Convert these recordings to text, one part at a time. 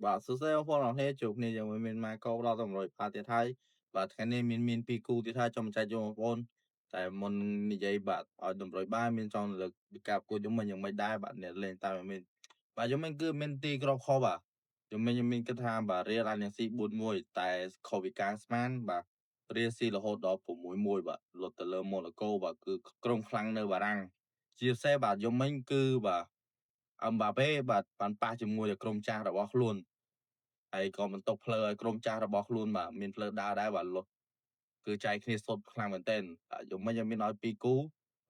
បាទសួស្តីបងប្អូនអរគ្នាជួបគ្នាជាមួយមានម៉ាកូដល់តម្រុយផាទៀតហើយបាទថ្ងៃនេះមានពីរគូទៀតហើយចង់ចែកជូនបងប្អូនតែមុននិយាយបាទឲ្យតម្រុយបានមានចង់លើកពីការប្រកួតយំមិញយ៉ាងមិនដែរបាទអ្នកលេងតាមមានបាទយំមិញគឺមានទីក្របខុសបាទយំមិញមានគិតថាបាទរៀលអាចនឹងស៊ី4-1តែខុសពីការស្មានបាទរៀលស៊ីរហូតដល់6-1បាទលុតទៅលើម៉ូណាកូបាទគឺក្រុមខ្លាំងនៅបារាំងជាពិសេសបាទយំមិញគឺបាទអឹមបាប៉េបាទបានប៉ះជាមួយក្រុមចាស់របស់ខ្លួនហើយក៏បន្ទុកផ្លូវឲ្យក្រុមចាស់របស់ខ្លួនបាទមានផ្លូវដើរដែរបាទលុះគឺចែកគ្នាសុទ្ធខ្លាំងមែនទែនយំមិញមានឲ្យ2គូ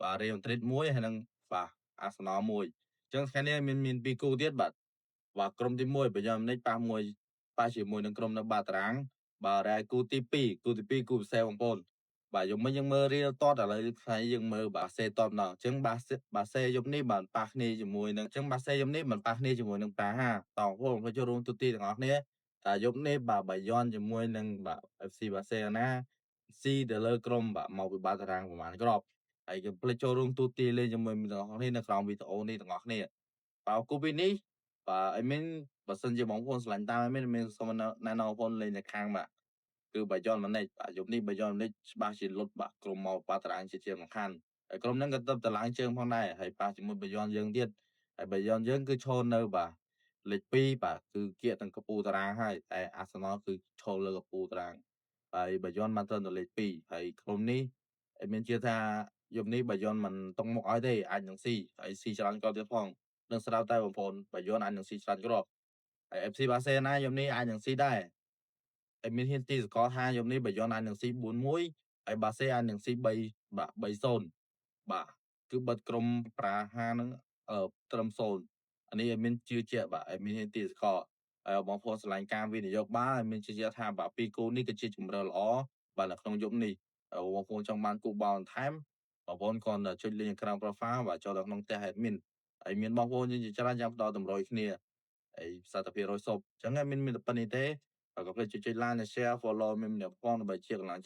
បាទរៀលម៉ាឌ្រីត1ហើយនឹងបាទអាសនល1អញ្ចឹងថ្ងៃនេះមាន2គូទៀតបាទក្រុមទី1បាយ័ននេះប៉ះជាមួយនឹងក្រុមនៅបាតារាំងបាទហើយគូទី2គូពិសេសបងប្អូនបាទយំមិញយើងមើលរៀលតតឥឡូវថ្ងៃយើងមើលបាសេតតម្ដងអញ្ចឹងបាសេយប់នេះបានប៉ះគ្នាជាមួយនឹងអញ្ចឹងបាសេយប់នេះបានប៉ះគ្នាជាមួយនឹងប៉ាហាតបងប្អូនចូលរួមទូទីទាំងអស់គ្នាតែយប់នេះបាទបាយ័នជាមួយនឹងបាទ FC បាសេណាស៊ីទៅលើក្រុមបាទមកពីបាតារាំងប្រហែលគ្រាប់ហើយកុំភ្លេចចូលរួមទូទីលេងជាមួយទាំងអស់គ្នានៅក្រោមវីដេអូនេះទាំងអស់គ្នាបាទគូពីនេះបាទអីមានបើសិនជាបងប្អូនឆ្លាញ់តាមអីមានសូមណែនាំបងប្អូនលេងនៅខាងបាទគឺបាយ័នម៉ាណិចបាទយប់នេះបាយ័នម៉ាណិចច្បាស់ជាលុតបាទក្រុមមកបាតារាំងជាសំខាន់ហើយក្រុមហ្នឹងក៏ទៅតឡើងជើងផងដែរហើយប៉ះជាមួយបាយ័នយើងទៀតហើយបាយ័នយើងគឺឈរនៅបាទលេខ2បាទគឺគៀកទាំងកពូតារាងហើយតែអាសនលគឺឈរលើកពូតារាងហើយបាយ័នបានទៅលេខ2ហើយក្រុមនេះមានជឿថាយប់នេះបាយ័នមិនតុងមុខឲ្យទេអាចនឹងស៊ីហើយស៊ីច្រើនក៏ទៀតផងនឹងស្រាប់តែបងប្អូនបាយ័នអាចនឹងស៊ីច្រើនគ្រាប់ហើយ FC បាសេណាយប់នេះអាចនឹងស៊ីដែរហើយមានហ៊ានទីសកលថាយប់នេះបាយ័នអាចនឹងស៊ី4-1ហើយបាសេអាចនឹងស៊ី3បាទ3-0បាទគឺបិទក្រុមប្រាហានឹងត្រឹម0អានេះមានជឿជាក់បាទមានហ៊ានទីសកលហើយបងប្អូនឆ្លាញ់ការវិនិយោគបានមានជឿជាក់ថាបាទពីគូនេះគឺជាជំរឿល្អបាទនៅក្នុងយប់នេះបងប្អូនចង់បានគូបោបន្ថែមបងប្អូនគ្រាន់តែចុចលេខខាងក្រោម profile បាទចូលដល់ក្នុងផ្ទះ admin ហើយមានបងប្អូនយើងជាច្រើនចាំបន្តតម្រុយគ្នាហើយសតភាព100សុបអញ្ចឹងមានតែប៉ុណ្្នេះទេក៏ភ្លេចចុច like និង share follow មានម្នាក់ផងដើម្បីជាកម្លាំង